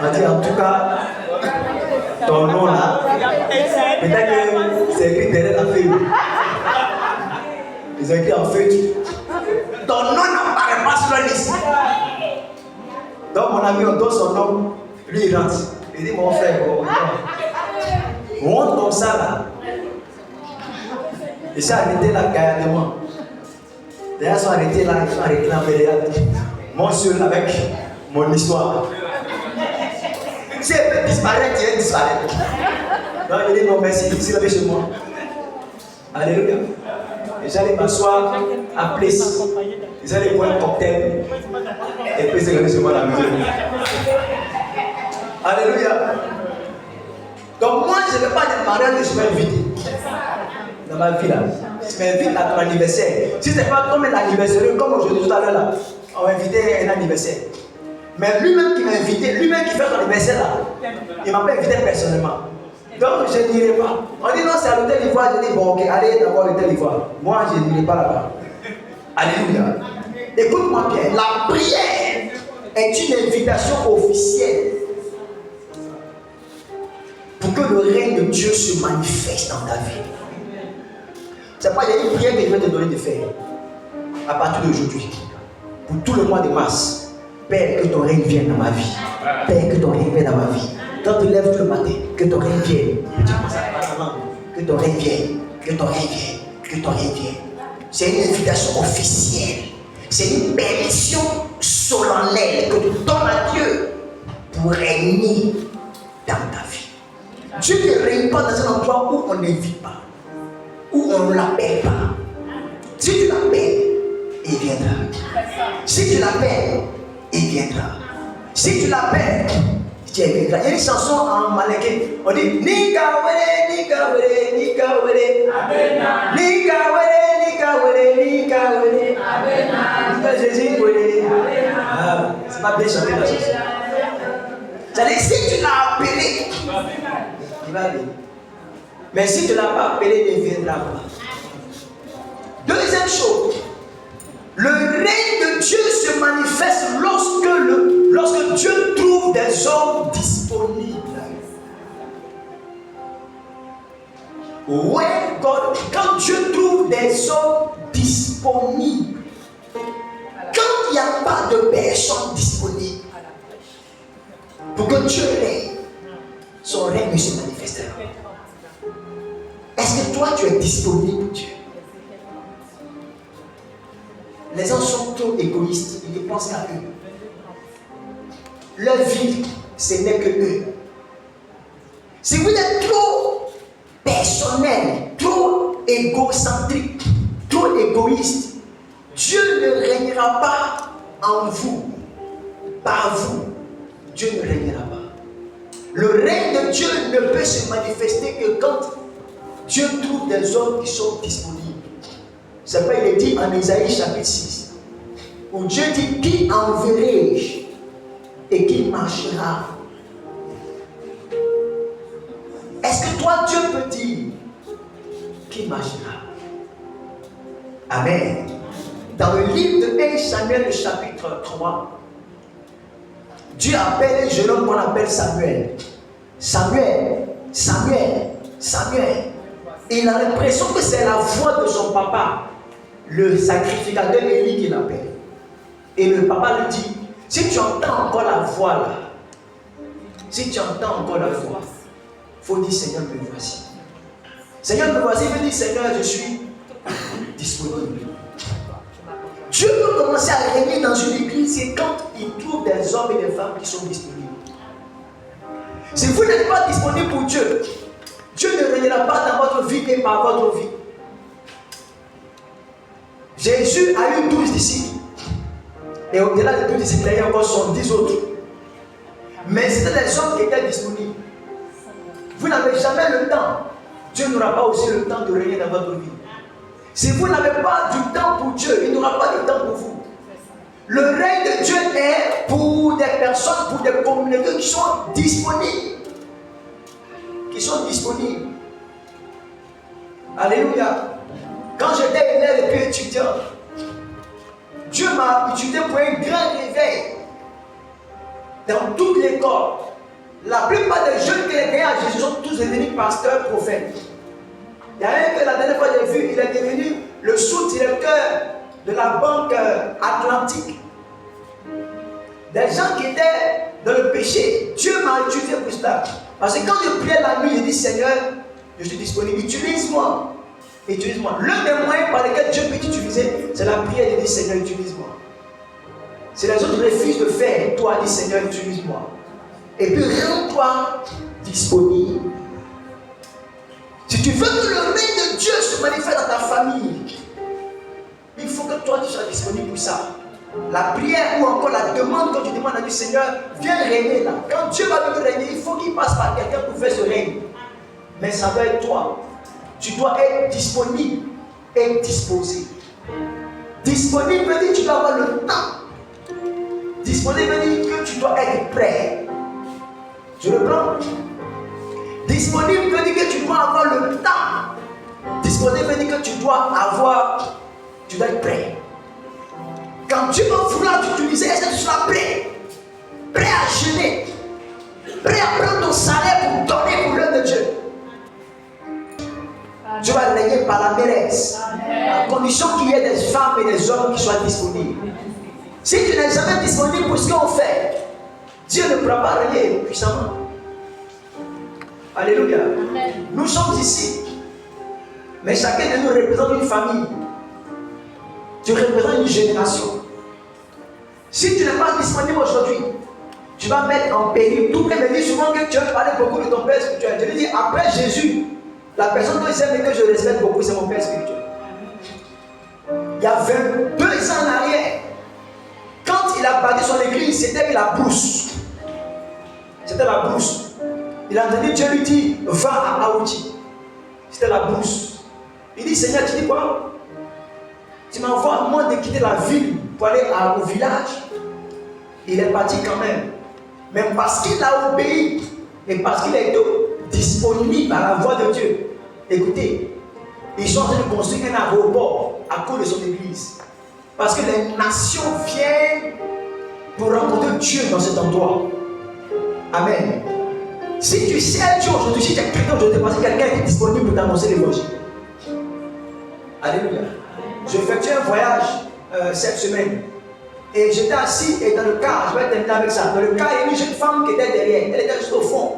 On dit en tout cas, ton nom là, peut-être que c'est écrit derrière la feuille. Ils ont écrit en feuille. Ton nom n'apparaît pas sur la liste. Donc mon ami, on donne son nom, lui il rentre. Il dit mon frère, on rentre comme ça là. Ils sont arrêtés là, gaillardement. D'ailleurs, ils sont arrêtés là, moi seul avec mon histoire. Si elle peut disparaître, elle disparaît. Donc il dit non, merci, ici là chez moi. Alléluia. Et j'allais m'asseoir à Place. Ils allaient boire un cocktail. Et puis c'est que chez moi la maison. Alléluia. Donc moi, je ne vais pas être mariage, je vais inviter. Dans ma vie là, je m'invite à ton anniversaire. Si ce n'est pas comme un anniversaire, comme aujourd'hui tout à l'heure là, on va inviter un anniversaire. Mais lui-même qui m'a invité, lui-même qui fait son anniversaire là, il ne m'a pas invité personnellement. Donc je n'irai pas. On dit non, c'est à l'hôtel d'Ivoire. Je dis bon, ok, allez d'abord à l'hôtel d'Ivoire. Moi, je n'irai pas là-bas. Alléluia. Écoute-moi bien, la prière est une invitation officielle pour que le règne de Dieu se manifeste dans ta vie. C'est pas, il y a une prière que je vais te donner de faire à partir d'aujourd'hui. Pour tout le mois de mars. Père, que ton règne vienne dans ma vie. Père, que ton règne vienne dans ma vie. Quand tu lèves le matin, que ton règne vienne. Tu commences à parler en langue. Que ton règne vienne. Que ton règne vienne. Que ton règne vienne. C'est une invitation officielle. C'est une permission solennelle que tu donnes à Dieu pour régner dans ta vie. Dieu ne règne pas dans un endroit où on n'invite pas, où on ne l'appelle pas. Si tu l'appelles, il viendra. Si tu l'appelles, il viendra. Si tu l'appelles, il viendra. Il y a une chanson en malais, on dit Nika wele, Nika wele, Nika wele, Nika wele, Nika wele, Nika wele, Nika Jésus wele. Ah, c'est pas bien chanté la chanson. C'est-à-dire, si tu l'as appelé, il va venir. Mais si tu ne l'as pas appelé, il ne viendra pas. Deuxième chose, le règne de Dieu se manifeste lorsque Dieu trouve des hommes disponibles. When God, quand Dieu trouve des hommes disponibles, quand il n'y a pas de personnes disponibles pour que Dieu règne, son règne se manifestera. Est-ce que toi tu es disponible pour Dieu? Les gens sont trop égoïstes, ils ne pensent qu'à eux. Leur vie, ce n'est que eux. Si vous êtes trop personnel, trop égocentrique, trop égoïste, Dieu ne régnera pas en vous, par vous. Dieu ne régnera pas. Le règne de Dieu ne peut se manifester que quand Dieu trouve des hommes qui sont disponibles. C'est pourquoi il est dit en Isaïe chapitre 6, où Dieu dit, qui enverrai-je et qui marchera? Est-ce que toi, Dieu peut dire, qui marchera? Amen. Dans le livre de 1 Samuel, le chapitre 3, Dieu appelle un jeune homme qu'on appelle Samuel. Samuel, Samuel, Samuel. Et il a l'impression que c'est la voix de son papa, le sacrificateur Élie, qui l'appelle. Et le papa lui dit, si tu entends encore la voix là, si tu entends encore la voix, il faut dire, Seigneur, me voici. Seigneur, me voici, il veut dire, Seigneur, je suis disponible. Dieu peut commencer à régner dans une église, c'est quand il trouve des hommes et des femmes qui sont disponibles. Si vous n'êtes pas disponible pour Dieu, Dieu ne régnera pas dans votre vie et par votre vie. Jésus a eu 12 disciples. Et au-delà des 12 disciples, il y a encore 70 autres. Mais c'était des hommes qui étaient disponibles. Vous n'avez jamais le temps. Dieu n'aura pas aussi le temps de régner dans votre vie. Si vous n'avez pas du temps pour Dieu, il n'aura pas de temps pour vous. Le règne de Dieu est pour des personnes, pour des communautés qui sont disponibles. Qui sont disponibles. Alléluia. Quand j'étais élève et puis étudiant, Dieu m'a utilisé pour un grand réveil dans toute l'école. La plupart des jeunes qui étaient à Jésus sont tous devenus pasteurs, prophètes. Il y a un que la dernière fois j'ai vu, il est devenu le sous-directeur de la banque atlantique. Des gens qui étaient dans le péché. Dieu m'a utilisé pour cela. Parce que quand je priais la nuit, je dis, Seigneur, je suis disponible, utilise-moi. Utilise-moi. L'un des moyens par lesquels Dieu peut t'utiliser, c'est la prière de dire, Seigneur, utilise-moi. Si les autres refusent de faire, toi, dis, Seigneur, utilise-moi. Et puis, rends-toi disponible. Si tu veux que le règne de Dieu se manifeste dans ta famille, il faut que toi, tu sois disponible pour ça. La prière ou encore la demande, quand tu demandes à Dieu, Seigneur, viens régner là. Quand Dieu va venir régner, il faut qu'il passe par quelqu'un pour faire ce règne. Mais ça doit être toi. Tu dois être disponible et disposé. Disponible veut dire que tu dois avoir le temps. Disponible veut dire que tu dois être prêt. Je reprends. Disponible veut dire que tu dois avoir le temps. Disponible veut dire que tu dois être prêt. Quand Dieu va vouloir t'utiliser, est-ce que tu seras prêt? Prêt à jeûner. Prêt à prendre ton salaire pour donner pour l'œuvre de Dieu. Dieu va régner par la maîtresse. À condition qu'il y ait des femmes et des hommes qui soient disponibles. Si tu n'es jamais disponible pour ce qu'on fait, Dieu ne pourra pas régner puissamment. Alléluia. Amen. Nous sommes ici. Mais chacun de nous représente une famille. Tu représentes une génération. Si tu n'es pas disponible aujourd'hui, tu vas mettre en péril. Tout le monde me dit souvent que tu as parlé beaucoup de ton père spirituel. Je lui dis, après Jésus, la personne que j'aime et que je respecte beaucoup, c'est mon père spirituel. Il y a 22 ans en arrière, quand il a bâti son église, c'était la brousse. C'était la brousse. Il a entendu Dieu lui dire, va à Aouti. C'était la brousse. Il dit, Seigneur, tu dis quoi? Tu m'envoies moi de quitter la ville pour aller au village. Il est parti quand même. Mais parce qu'il a obéi et parce qu'il est disponible à la voix de Dieu. Écoutez, ils sont en train de construire un aéroport à cause de son église. Parce que les nations viennent pour rencontrer Dieu dans cet endroit. Amen. Si tu sais Dieu aujourd'hui, si tu es chrétien aujourd'hui, parce que quelqu'un est disponible pour t'annoncer l'évangile. Alléluia. J'ai effectué un voyage cette semaine. Et j'étais assis et dans le car, je vais terminer avec ça. Dans le car, il y a une jeune femme qui était derrière. Elle était juste au fond.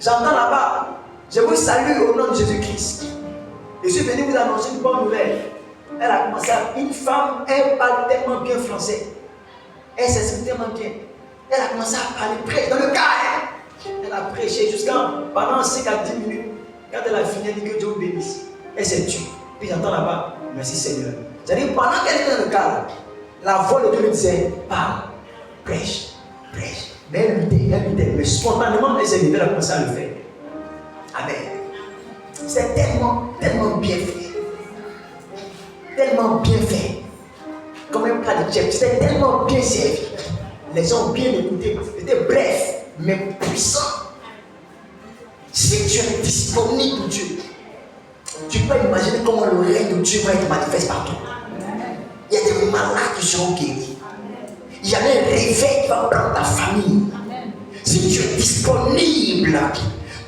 J'entends là-bas. Je vous salue au nom de Jésus-Christ. Je suis venu vous annoncer une bonne nouvelle. Elle a commencé à... Une femme, elle parle tellement bien français. Elle s'exprime tellement bien. Elle a commencé à parler près dans le car. Elle a prêché pendant 5 à 10 minutes. Quand elle a fini, elle dit que Dieu vous bénisse. Elle s'est tue. Puis j'entends là-bas, merci Seigneur. C'est-à-dire, pendant qu'elle était dans le car, la voix de Dieu lui disait, parle, prêche, prêche. Mais elle luttait. Mais spontanément, elle s'est levée, elle a commencé à le faire. Amen. C'est tellement bien fait. Tellement bien fait. Comme un plat de chef. C'était tellement bien servi. Les gens ont bien écouté. C'était bref, mais puissant. Si tu es disponible pour Dieu, tu peux imaginer comment le règne de Dieu va être manifeste partout. Il y a des malades qui seront guéris. Il y a un réveil qui va prendre ta famille. Si tu es disponible,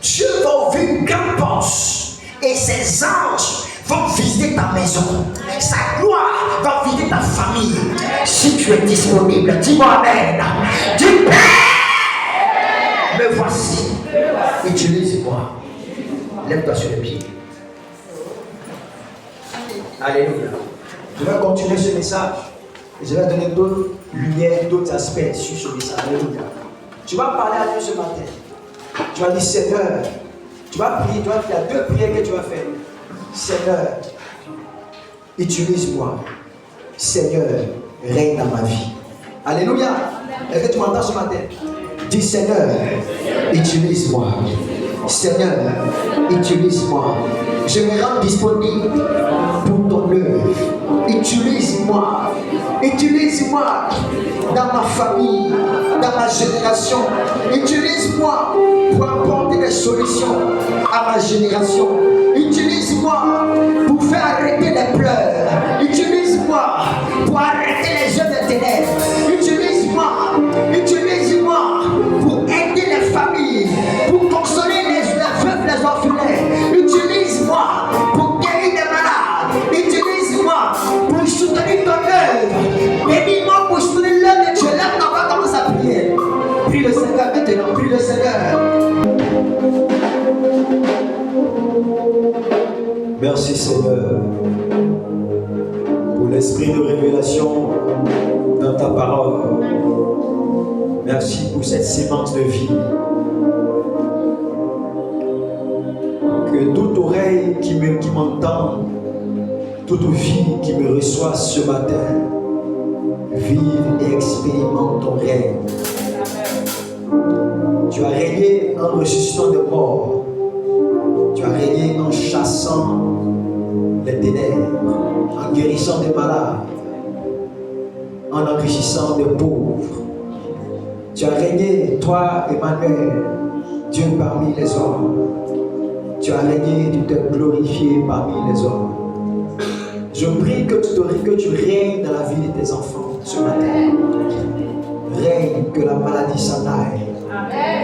Dieu va ouvrir une grande porte et ses anges vont visiter ta maison. Sa gloire va visiter ta famille. Si tu es disponible, dis-moi Amen. Dis Père, me voici. Utilise-moi. Lève-toi sur les pieds. Alléluia. Je vais continuer ce message et je vais donner d'autres lumières, d'autres aspects sur ce message. Alléluia. Tu vas parler à Dieu ce matin. Tu vas dire Seigneur, tu vas prier, il y a 2 prières que tu vas faire. Seigneur, utilise-moi. Seigneur, règne dans ma vie. Alléluia. Est-ce que tu m'entends ce matin? Dis Seigneur, utilise-moi. Seigneur, utilise-moi. Je me rends disponible pour ton œuvre. Utilise-moi. Utilise-moi dans ma famille, dans ma génération. Utilise-moi pour apporter des solutions à ma génération. Utilise-moi pour faire arrêter les pleurs. Utilise-moi pour arrêter les jeux de ténèbres. Utilise-moi pour aider les familles, pour consoler les veuves, les orphelins. Utilise-moi pour guérir les malades. Utilise-moi pour soutenir ton œuvre. Bénis-moi pour soutenir l'œuvre de Dieu. Là, on va commencer à prier. Prie le Seigneur maintenant, prie le Seigneur. Merci Seigneur pour l'esprit de révélation dans ta parole. Merci pour cette sémence de vie. Que toute oreille qui m'entend, toute vie qui me reçoit ce matin, vive et expérimente ton règne. Tu as régné en ressuscitant des morts. Tu as régné en chassant les ténèbres, en guérissant des malades, en enrichissant des pauvres. Tu as régné, toi, Emmanuel, Dieu parmi les hommes. Tu as régné, tu t'es glorifié parmi les hommes. Je prie que tu règnes dans la vie de tes enfants ce matin. Règne que la maladie s'en aille.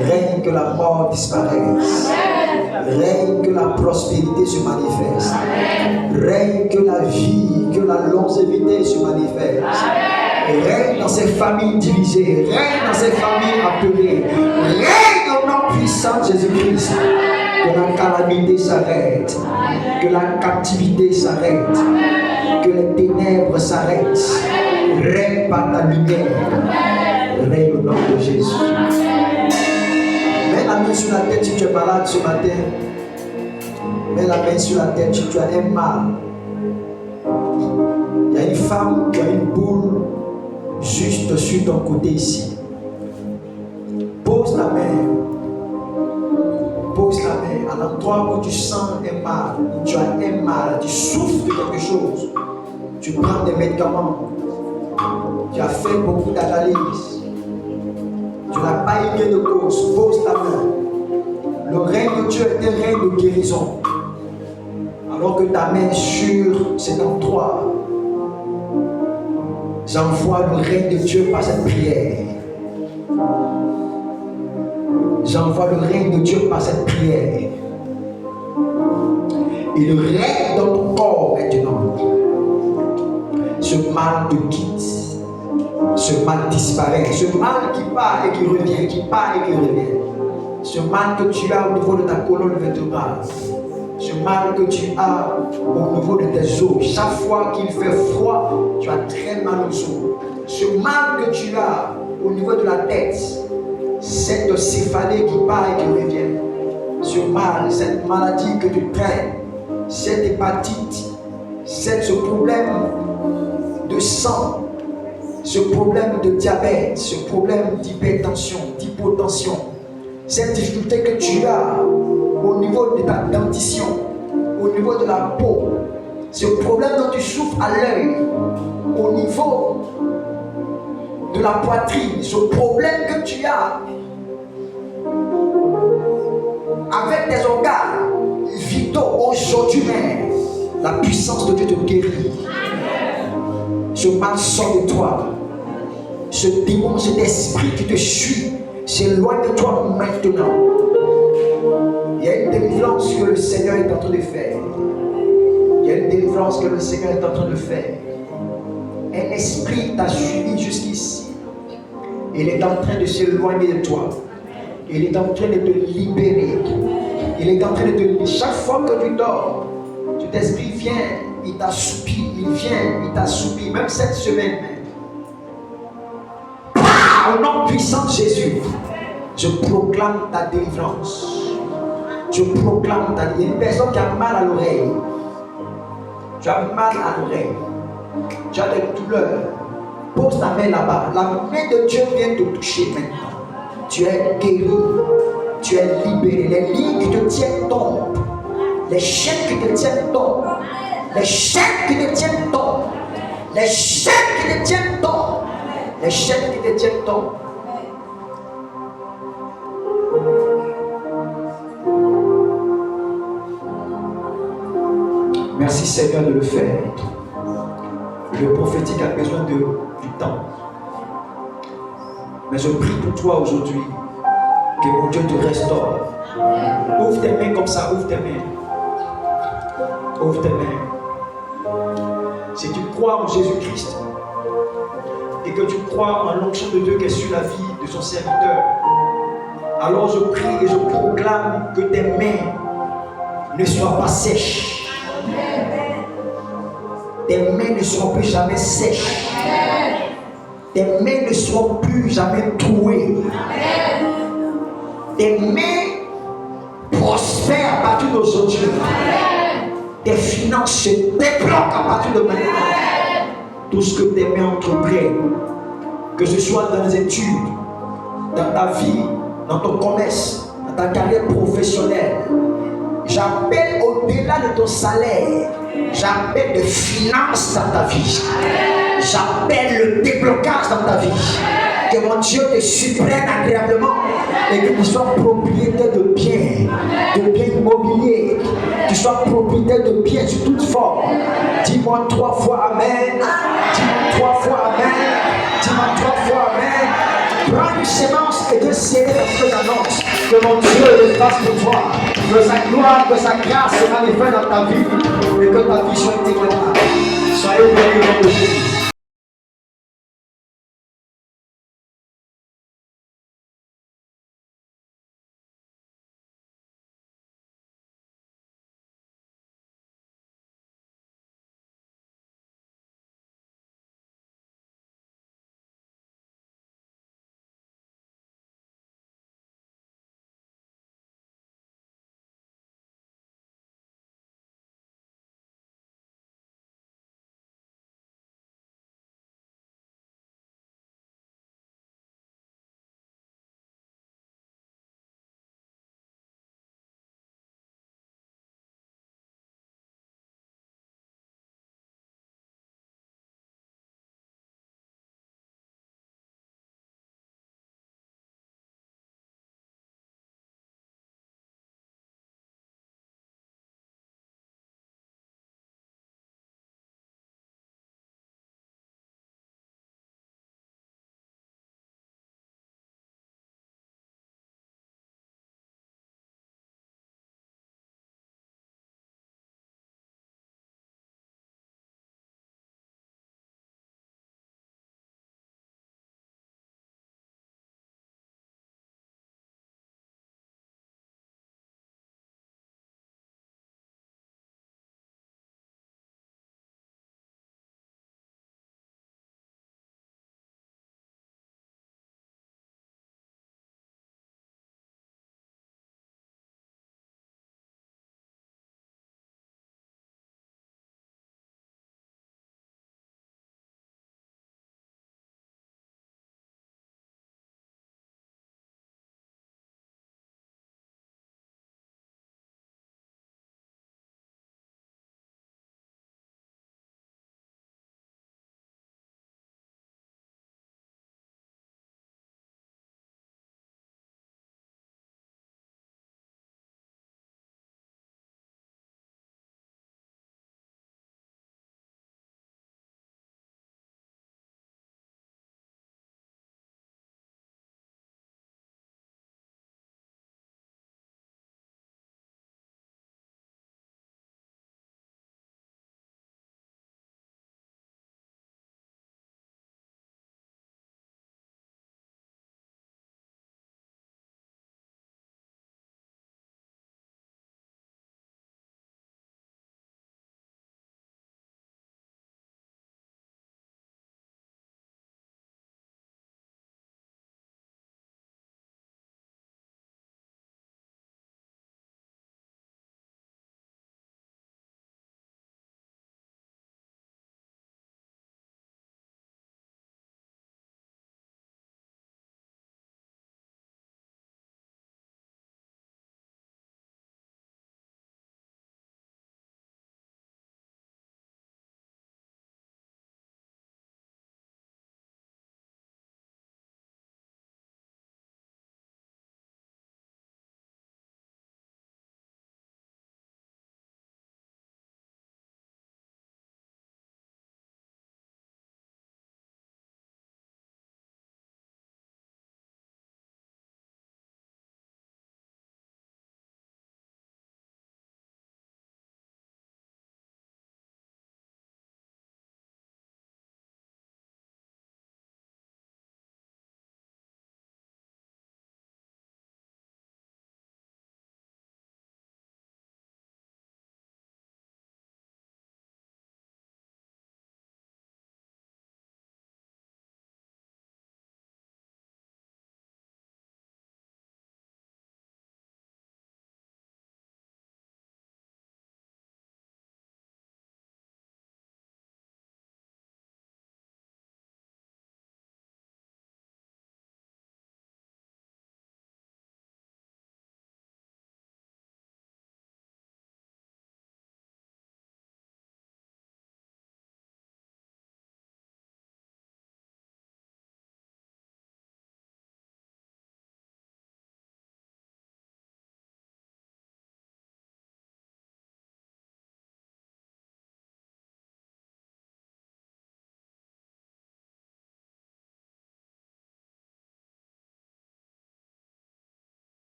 Règne que la mort disparaisse. Règne que la prospérité se manifeste. Règne que la vie, que la longévité se manifeste. Règne dans ces familles divisées. Règne dans ces familles appelées. Règne au nom puissant de Jésus-Christ, que la calamité s'arrête, que la captivité s'arrête, que les ténèbres s'arrêtent. Règne par ta lumière. Règne au nom de Jésus. Mets la main sur la tête si tu es malade ce matin. Mets la main sur la tête si tu as un mal. Il y a une femme qui a une boule juste sur ton côté ici. Pose la main. Pose la main à l'endroit où tu sens un mal, où tu as un mal, tu souffres de quelque chose. Tu prends des médicaments. Tu as fait beaucoup d'analyses. Tu n'as pas eu gain de cause. Pose ta main. Le règne de Dieu est un règne de guérison. Alors que ta main est sur cet endroit, j'envoie le règne de Dieu par cette prière. J'envoie le règne de Dieu par cette prière. Il règne dans ton corps maintenant. Ce mal te quitte. Ce mal disparaît. Ce mal qui part et qui revient, qui part et qui revient. Ce mal que tu as au niveau de ta colonne vertébrale. Ce mal que tu as au niveau de tes os. Chaque fois qu'il fait froid, tu as très mal aux os. Ce mal que tu as au niveau de la tête, cette céphalée qui part et qui revient. Ce mal, cette maladie que tu traînes, cette hépatite, ce problème de sang, ce problème de diabète, ce problème d'hypertension, d'hypotension, cette difficulté que tu as au niveau de ta dentition, au niveau de la peau, ce problème dont tu souffres à l'œil, au niveau de la poitrine, ce problème que tu as avec tes organes vitaux aujourd'hui même, la puissance de Dieu te guérit. Ce mal sort de toi. Ce démon, cet esprit qui te suit, s'éloigne de toi maintenant. Il y a une délivrance que le Seigneur est en train de faire. Il y a une délivrance que le Seigneur est en train de faire. Un esprit t'a suivi jusqu'ici. Il est en train de s'éloigner de toi. Il est en train de te libérer. Il est en train de te libérer. Chaque fois que tu dors, cet esprit vient, il t'assoupit, il vient, il t'assoupit, même cette semaine. Au nom puissant de Jésus, je proclame ta délivrance. Je proclame ta délivrance. Il y a une personne qui a mal à l'oreille. Tu as mal à l'oreille. Tu as des douleurs. Pose ta main là-bas. La main de Dieu vient te toucher maintenant. Tu es guéri. Tu es libéré. Les lignes qui te tiennent tombent. Les chaînes qui te tiennent tombent. Les chaînes qui te tiennent tombent. Les chaînes qui te tiennent tombent. Les chaînes qui te tiennent tombent. Merci Seigneur de le faire. Le prophétique a besoin du temps. Mais je prie pour toi aujourd'hui que mon Dieu te restaure. Ouvre tes mains comme ça, ouvre tes mains. Ouvre tes mains. Si tu crois en Jésus-Christ et que tu crois en l'onction de Dieu qui est sur la vie de son serviteur, alors je prie et je proclame que tes mains ne soient pas sèches. Tes mains ne seront plus jamais sèches. Tes mains ne seront plus jamais trouées. Tes mains prospèrent à partir d'aujourd'hui. Tes finances se débloquent à partir de maintenant. Tout ce que tes mains entreprennent, que ce soit dans les études, dans ta vie, dans ton commerce, dans ta carrière professionnelle, j'appelle au-delà de ton salaire, j'appelle de finances dans ta vie. J'appelle le déblocage dans ta vie. Que mon Dieu te surprenne agréablement et que tu sois propriétaire de biens immobiliers. Tu sois propriétaire de biens sur toute forme. Dis-moi 3 fois Amen. Dis-moi 3 fois Amen. Dis-moi 3 fois Amen. Prends une sémence et de serrer dans ce que j'annonce. Que mon Dieu le fasse pour toi. Que sa gloire, que sa grâce se manifeste dans ta vie et que ta vie soit témoignage. Soyez bénis dans le Jésus.